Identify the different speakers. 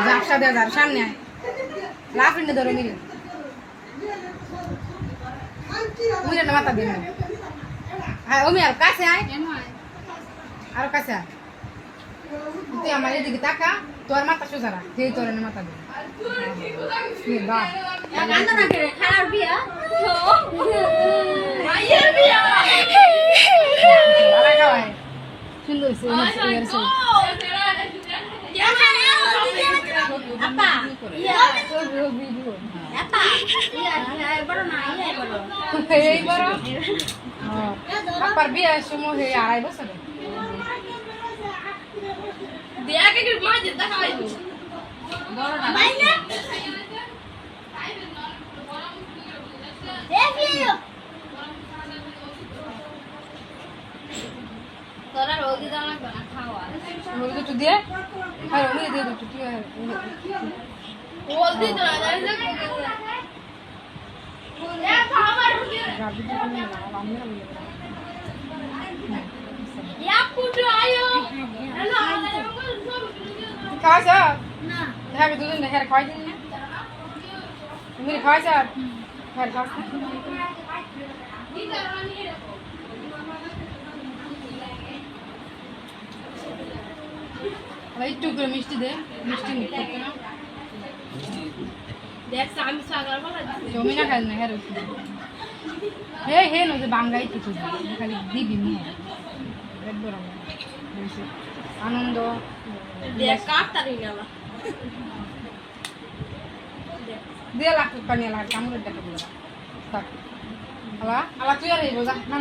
Speaker 1: ব্যবসা দেওয়া যার সামনে লাফ ইন্ডে ধরো মিলে মিলে মাথা দিন হ্যাঁ ওমি আর কাছে আয় আর কাছে আয় তুই আমার এদিকে তাকা তোর মাথা সোজা রাখ যেই তোর মাথা দিন বাহ
Speaker 2: খারাপ বিয়া
Speaker 1: সুন্দর আপার বিয়ার সময় আড়াই বছর
Speaker 2: তোরা রোগী দানা খাওয়া
Speaker 1: একটু দিয়ে হ্যাঁ ওই দিয়ে একটু কি
Speaker 2: বলতি তো না
Speaker 1: খাওয়াছ না হ্যাঁ দুদিন হ্যাঁ খাওয়াই দিন না তুমি খাওয়াছ হ্যাঁ খাওয়া একটু করে মিষ্টি দে মিষ্টি মিষ্টি না
Speaker 2: দেখ আমি সাগর বলা
Speaker 1: জমি না খাই না হ্যাঁ হে হে না যে বাংলায় কিছু খালি দিবি নিয়ে একবার আনন্দ
Speaker 2: দেখ কাটতারি গেল
Speaker 1: দিয়ে লাখ পানি লাখ কামড়ের দেখা দিল আলা আলা তুই আর এই বোঝা না